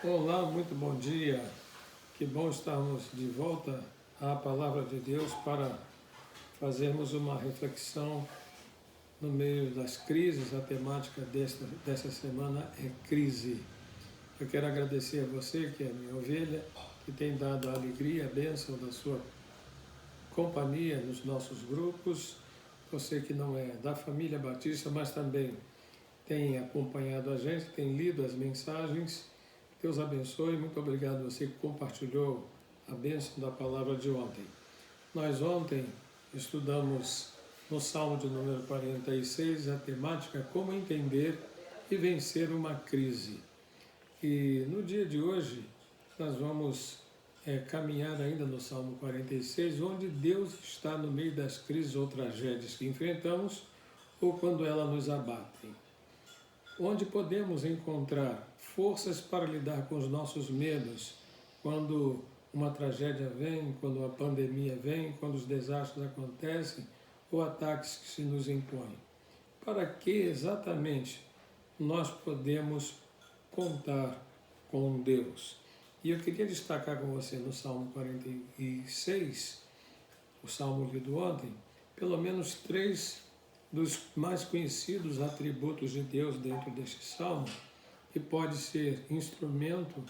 Olá, muito bom dia. Que bom estarmos de volta à Palavra de Deus para fazermos uma reflexão no meio das crises. A temática desta semana é crise. Eu quero agradecer a você, que é minha ovelha, que tem dado a alegria, a bênção da sua companhia nos nossos grupos. Você que não é da família Batista, mas também tem acompanhado a gente, tem lido as mensagens. Deus abençoe, muito obrigado a você que compartilhou a bênção da palavra de ontem. Nós ontem estudamos no Salmo de número 46 a temática Como Entender e Vencer uma Crise. E no dia de hoje nós vamos caminhar ainda no Salmo 46, onde Deus está no meio das crises ou tragédias que enfrentamos ou quando elas nos abatem. Onde podemos encontrar forças para lidar com os nossos medos, quando uma tragédia vem, quando a pandemia vem, quando os desastres acontecem ou ataques que se nos impõem. Para que exatamente nós podemos contar com Deus? E eu queria destacar com você no Salmo 46, o Salmo lido ontem, pelo menos 3 dos mais conhecidos atributos de Deus dentro deste salmo, que pode ser instrumento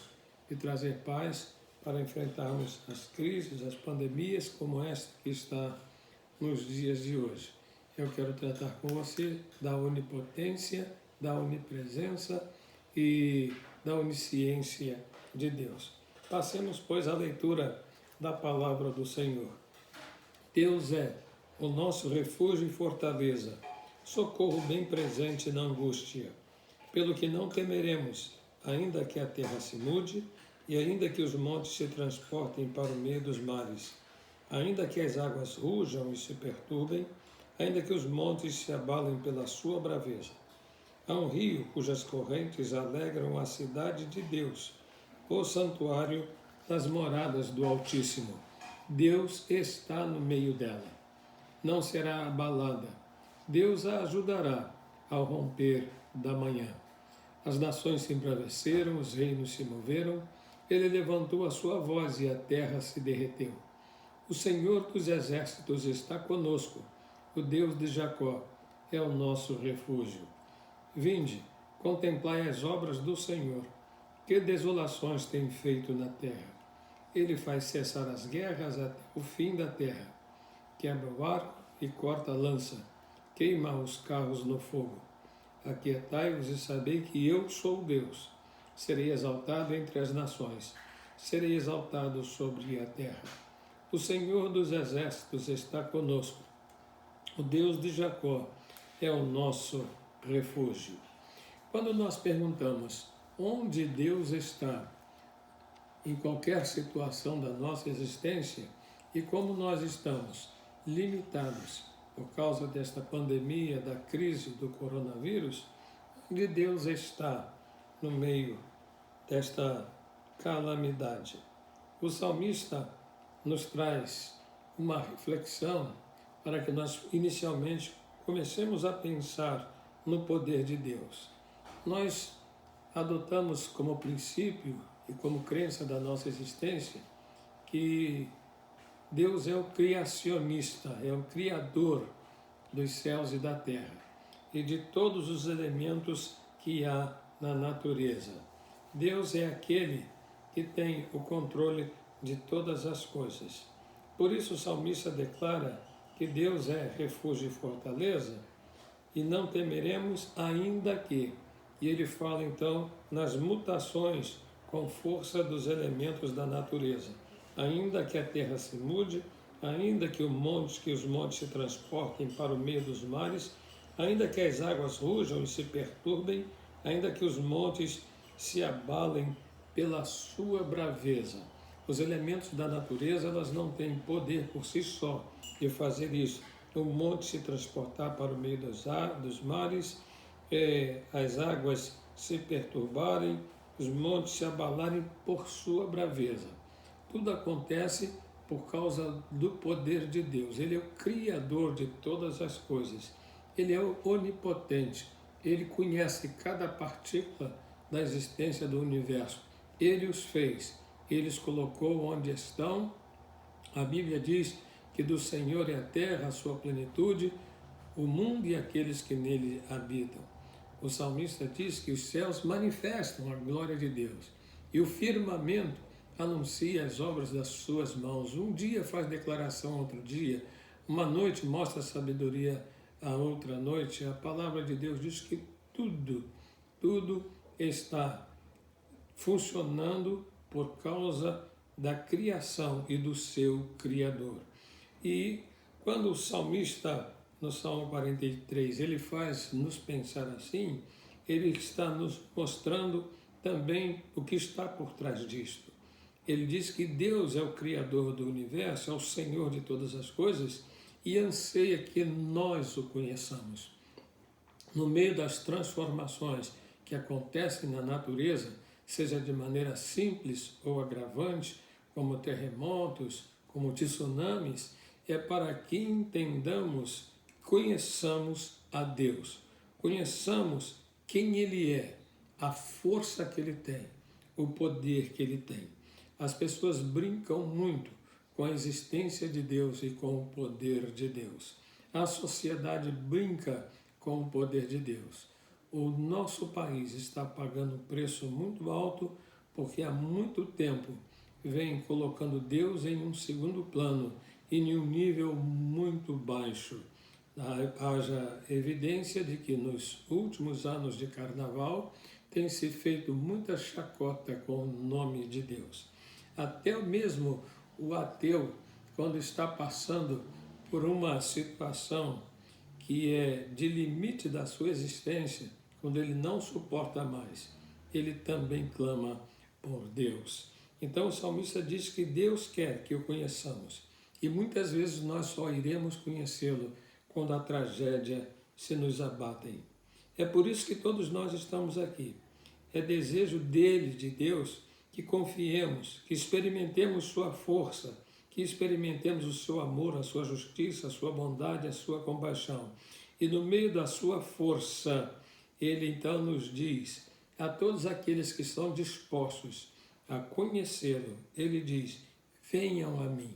de trazer paz para enfrentarmos as crises, as pandemias como esta que está nos dias de hoje. Eu quero tratar com você da onipotência, da onipresença e da onisciência de Deus. Passemos, pois, à leitura da palavra do Senhor. Deus é o nosso refúgio e fortaleza, socorro bem presente na angústia. Pelo que não temeremos, ainda que a terra se mude, e ainda que os montes se transportem para o meio dos mares, ainda que as águas rujam e se perturbem, ainda que os montes se abalem pela sua braveza. Há um rio cujas correntes alegram a cidade de Deus, o santuário das moradas do Altíssimo. Deus está no meio dela. Não será abalada. Deus a ajudará ao romper da manhã. As nações se embraveceram, os reinos se moveram, ele levantou a sua voz e a terra se derreteu. O Senhor dos exércitos está conosco, o Deus de Jacó é o nosso refúgio. Vinde, contemplai as obras do Senhor, que desolações tem feito na terra. Ele faz cessar as guerras até o fim da terra. Quebra o arco e corta a lança, queima os carros no fogo. Aquietai-vos e sabei que eu sou Deus. Serei exaltado entre as nações, serei exaltado sobre a terra. O Senhor dos exércitos está conosco. O Deus de Jacó é o nosso refúgio. Quando nós perguntamos onde Deus está em qualquer situação da nossa existência e como nós estamos limitados por causa desta pandemia, da crise do coronavírus, onde Deus está no meio desta calamidade. O salmista nos traz uma reflexão para que nós inicialmente comecemos a pensar no poder de Deus. Nós adotamos como princípio e como crença da nossa existência que Deus é o criacionista, é o criador dos céus e da terra e de todos os elementos que há na natureza. Deus é aquele que tem o controle de todas as coisas. Por isso o salmista declara que Deus é refúgio e fortaleza e não temeremos ainda que. E ele fala então nas mutações com força dos elementos da natureza. Ainda que a terra se mude, ainda que os montes se transportem para o meio dos mares, ainda que as águas rujam e se perturbem, ainda que os montes se abalem pela sua braveza. Os elementos da natureza, elas não têm poder por si só de fazer isso. O monte se transportar para o meio dos mares, as águas se perturbarem, os montes se abalarem por sua braveza. Tudo acontece por causa do poder de Deus. Ele é o Criador de todas as coisas. Ele é onipotente. Ele conhece cada partícula da existência do universo. Ele os fez, Ele os colocou onde estão. A Bíblia diz que do Senhor é a terra, a sua plenitude, o mundo e aqueles que nele habitam. O salmista diz que os céus manifestam a glória de Deus e o firmamento anuncia as obras das suas mãos. Um dia faz declaração a outro dia, uma noite mostra sabedoria a outra noite. A palavra de Deus diz que tudo está funcionando por causa da criação e do seu Criador. E quando o salmista, no Salmo 43, ele faz nos pensar assim, ele está nos mostrando também o que está por trás disto. Ele diz que Deus é o Criador do universo, é o Senhor de todas as coisas e anseia que nós o conheçamos. No meio das transformações que acontecem na natureza, seja de maneira simples ou agravante, como terremotos, como tsunamis, é para que entendamos, conheçamos a Deus, conheçamos quem Ele é, a força que Ele tem, o poder que Ele tem. As pessoas brincam muito com a existência de Deus e com o poder de Deus. A sociedade brinca com o poder de Deus. O nosso país está pagando um preço muito alto porque há muito tempo vem colocando Deus em um segundo plano e em um nível muito baixo. Haja evidência de que nos últimos anos de carnaval tem se feito muita chacota com o nome de Deus. Até mesmo o ateu, quando está passando por uma situação que é de limite da sua existência, quando ele não suporta mais, ele também clama por Deus. Então o salmista diz que Deus quer que o conheçamos. E muitas vezes nós só iremos conhecê-lo quando a tragédia se nos abatem. É por isso que todos nós estamos aqui. É desejo dele, de Deus, que confiemos, que experimentemos sua força, que experimentemos o seu amor, a sua justiça, a sua bondade, a sua compaixão. E no meio da sua força, ele então nos diz a todos aqueles que estão dispostos a conhecê-lo, ele diz: venham a mim,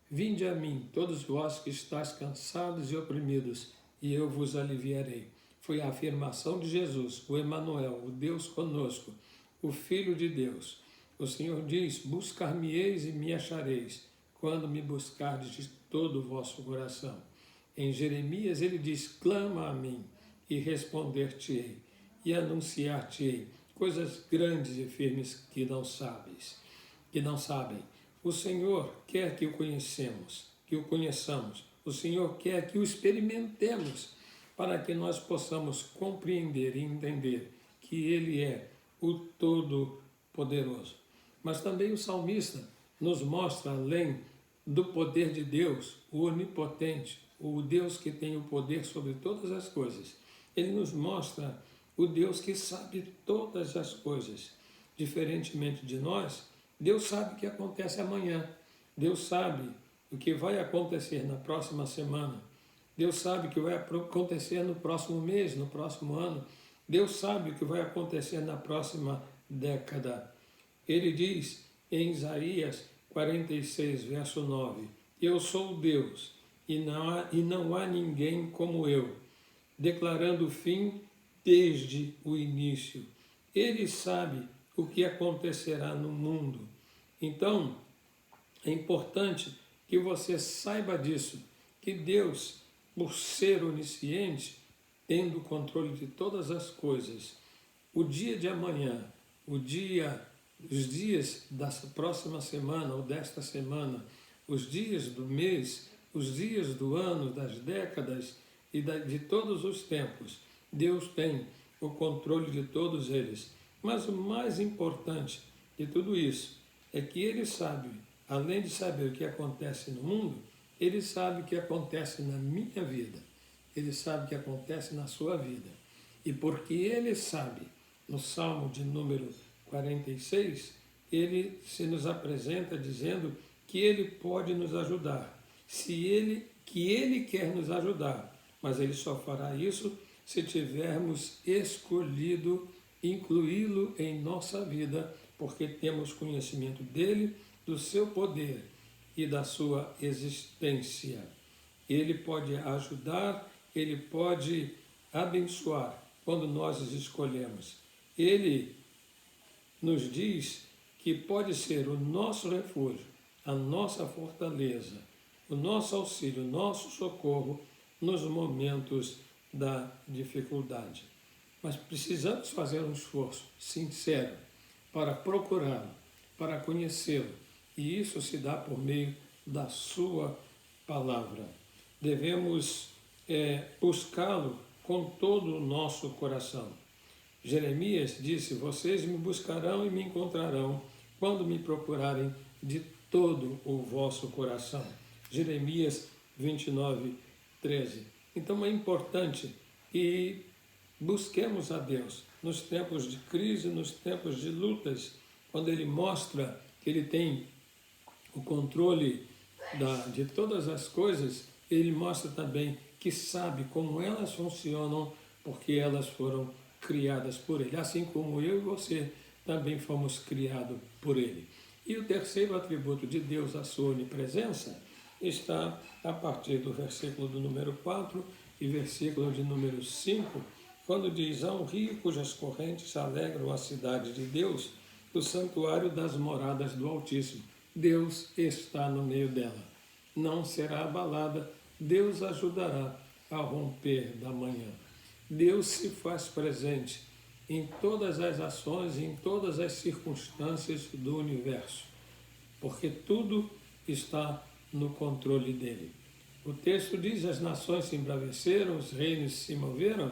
vinde a mim, todos vós que estáis cansados e oprimidos, e eu vos aliviarei. Foi a afirmação de Jesus, o Emanuel, o Deus conosco, o Filho de Deus. O Senhor diz: buscar-me-eis e me achareis, quando me buscardes de todo o vosso coração. Em Jeremias ele diz: clama a mim e responder-te-ei, e anunciar-te-ei coisas grandes e firmes que não sabem. O Senhor quer que o conheçamos. O Senhor quer que o experimentemos, para que nós possamos compreender e entender que Ele é o Todo-Poderoso. Mas também o salmista nos mostra, além do poder de Deus, o onipotente, o Deus que tem o poder sobre todas as coisas. Ele nos mostra o Deus que sabe todas as coisas. Diferentemente de nós, Deus sabe o que acontece amanhã. Deus sabe o que vai acontecer na próxima semana. Deus sabe o que vai acontecer no próximo mês, no próximo ano. Deus sabe o que vai acontecer na próxima década. Ele diz em Isaías 46, verso 9, eu sou Deus e não há ninguém como eu, declarando o fim desde o início. Ele sabe o que acontecerá no mundo. Então, é importante que você saiba disso, que Deus, por ser onisciente, tendo o controle de todas as coisas, o dia de amanhã, os dias da próxima semana ou desta semana, os dias do mês, os dias do ano, das décadas e de todos os tempos, Deus tem o controle de todos eles. Mas o mais importante de tudo isso é que Ele sabe, além de saber o que acontece no mundo, Ele sabe o que acontece na minha vida. Ele sabe o que acontece na sua vida. E porque Ele sabe, no Salmo de número 46, Ele se nos apresenta dizendo que Ele pode nos ajudar. Que Ele quer nos ajudar, mas Ele só fará isso se tivermos escolhido incluí-lo em nossa vida, porque temos conhecimento dele, do seu poder e da sua existência. Ele pode ajudar, ele pode abençoar quando nós os escolhemos. Ele nos diz que pode ser o nosso refúgio, a nossa fortaleza, o nosso auxílio, o nosso socorro nos momentos da dificuldade. Mas precisamos fazer um esforço sincero para procurá-lo, para conhecê-lo, e isso se dá por meio da sua palavra. Devemos buscá-lo com todo o nosso coração. Jeremias disse: vocês me buscarão e me encontrarão quando me procurarem de todo o vosso coração. Jeremias 29, 13. Então é importante que busquemos a Deus nos tempos de crise, nos tempos de lutas, quando Ele mostra que Ele tem o controle de todas as coisas. Ele mostra também que sabe como elas funcionam, porque elas foram criadas por Ele, assim como eu e você também fomos criados por Ele. E o terceiro atributo de Deus, a sua onipresença, está a partir do versículo do número 4 e versículo de número 5, quando diz: há um rio cujas correntes alegram a cidade de Deus, o santuário das moradas do Altíssimo. Deus está no meio dela, não será abalada, Deus ajudará ao romper da manhã. Deus se faz presente em todas as ações, em todas as circunstâncias do universo, porque tudo está no controle dele. O texto diz: as nações se embraveceram, os reinos se moveram,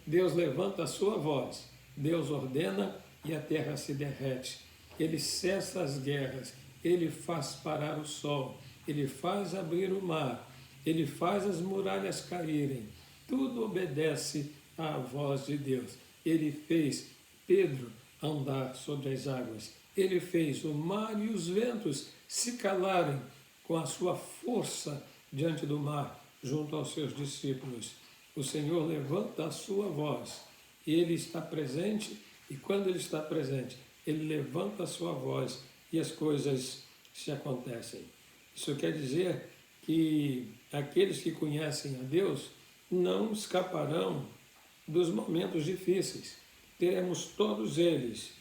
Deus levanta a sua voz, Deus ordena e a terra se derrete. Ele cessa as guerras, Ele faz parar o sol, Ele faz abrir o mar, Ele faz as muralhas caírem. Tudo obedece à voz de Deus. Ele fez Pedro andar sobre as águas. Ele fez o mar e os ventos se calarem com a sua força diante do mar, junto aos seus discípulos. O Senhor levanta a sua voz. Ele está presente, e quando Ele está presente, Ele levanta a sua voz e as coisas se acontecem. Isso quer dizer que aqueles que conhecem a Deus não escaparão dos momentos difíceis. Teremos todos eles.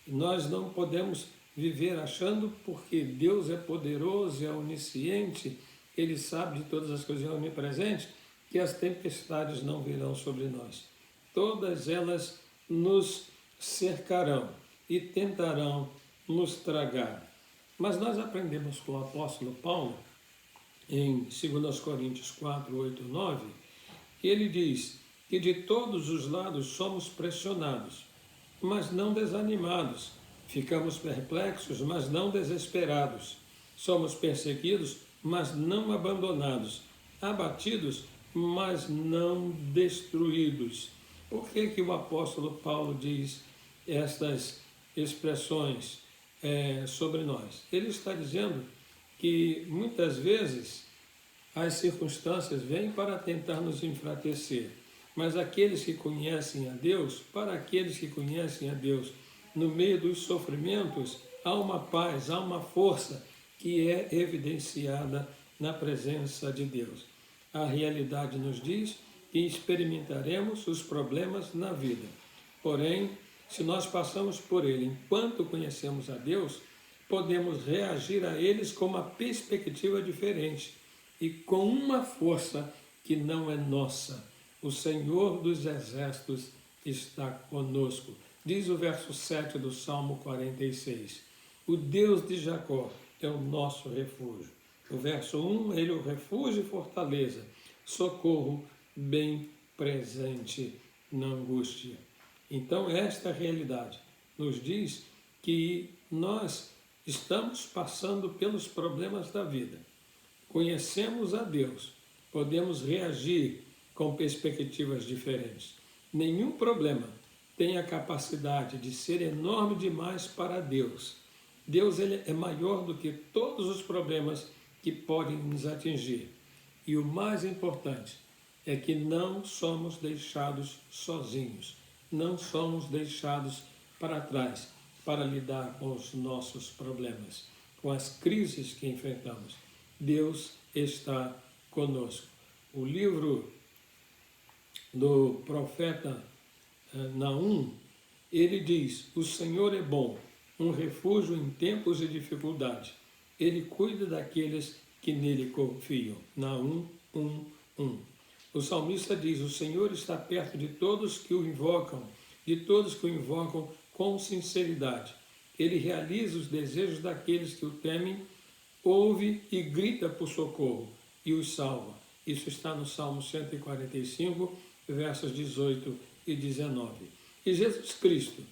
Nós não podemos viver achando, porque Deus é poderoso, é onisciente, Ele sabe de todas as coisas, é onipresente, que as tempestades não virão sobre nós. Todas elas nos cercarão e tentarão nos tragar. Mas nós aprendemos com o apóstolo Paulo, em 2 Coríntios 4, 8, 9, que ele diz que de todos os lados somos pressionados, mas não desanimados. Ficamos perplexos, mas não desesperados. Somos perseguidos, mas não abandonados. Abatidos, mas não destruídos. Por que o apóstolo Paulo diz estas expressões sobre nós? Ele está dizendo que muitas vezes as circunstâncias vêm para tentar nos enfraquecer, mas aqueles que conhecem a Deus, para aqueles que conhecem a Deus, no meio dos sofrimentos, há uma paz, há uma força que é evidenciada na presença de Deus. A realidade nos diz que experimentaremos os problemas na vida. Porém, se nós passamos por ele enquanto conhecemos a Deus, podemos reagir a eles com uma perspectiva diferente e com uma força que não é nossa. O Senhor dos Exércitos está conosco. Diz o verso 7 do Salmo 46. O Deus de Jacó é o nosso refúgio. O verso 1, Ele é o refúgio e fortaleza, socorro bem presente na angústia. Então, esta realidade nos diz que nós estamos passando pelos problemas da vida. Conhecemos a Deus, podemos reagir com perspectivas diferentes. Nenhum problema tem a capacidade de ser enorme demais para Deus. Deus ele é maior do que todos os problemas que podem nos atingir. E o mais importante é que não somos deixados sozinhos. não somos deixados para trás para lidar com os nossos problemas, com as crises que enfrentamos. Deus está conosco. O livro do profeta Naum, ele diz: o Senhor é bom, um refúgio em tempos de dificuldade. Ele cuida daqueles que nele confiam. Naum 1:1. O salmista diz: o Senhor está perto de todos que o invocam, com sinceridade. Ele realiza os desejos daqueles que o temem, ouve e grita por socorro e os salva. Isso está no Salmo 145, versos 18 e 19. E Jesus Cristo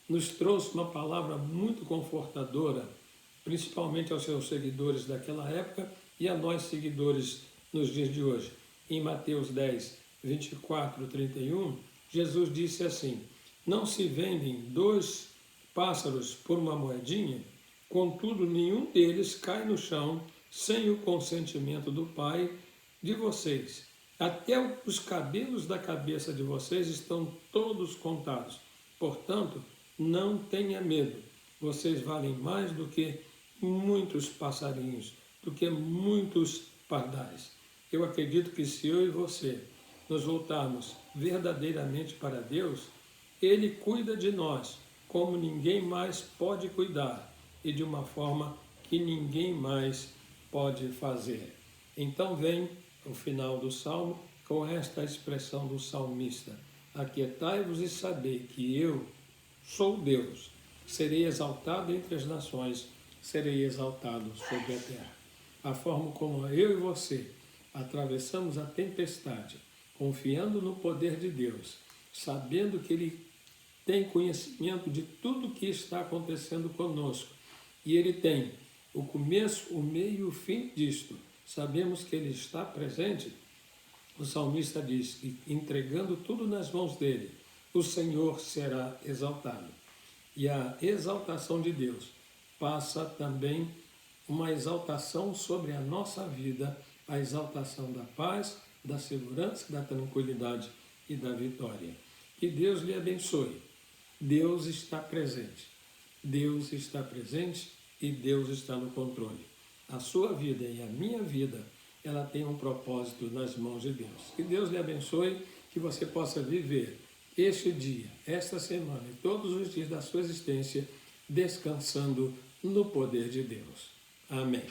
nos trouxe uma palavra muito confortadora, principalmente aos seus seguidores daquela época e a nós seguidores nos dias de hoje. Em Mateus 10, 24 e 31, Jesus disse assim: não se vendem 2 pássaros por uma moedinha, contudo nenhum deles cai no chão sem o consentimento do Pai de vocês. Até os cabelos da cabeça de vocês estão todos contados. Portanto, não tenha medo. Vocês valem mais do que muitos passarinhos, do que muitos pardais. Eu acredito que se eu e você nos voltarmos verdadeiramente para Deus, Ele cuida de nós como ninguém mais pode cuidar e de uma forma que ninguém mais pode fazer. Então vem o final do Salmo com esta expressão do salmista: aquietai-vos e sabei que eu sou Deus, serei exaltado entre as nações, serei exaltado sobre a terra. A forma como eu e você atravessamos a tempestade, confiando no poder de Deus, sabendo que Ele tem conhecimento de tudo que está acontecendo conosco, e Ele tem o começo, o meio e o fim disto. Sabemos que Ele está presente. O salmista diz que, entregando tudo nas mãos dEle, o Senhor será exaltado. E a exaltação de Deus passa também uma exaltação sobre a nossa vida, a exaltação da paz, da segurança, da tranquilidade e da vitória. Que Deus lhe abençoe. Deus está presente. Deus está presente e Deus está no controle. A sua vida e a minha vida, ela tem um propósito nas mãos de Deus. Que Deus lhe abençoe, que você possa viver este dia, esta semana e todos os dias da sua existência descansando no poder de Deus. Amém.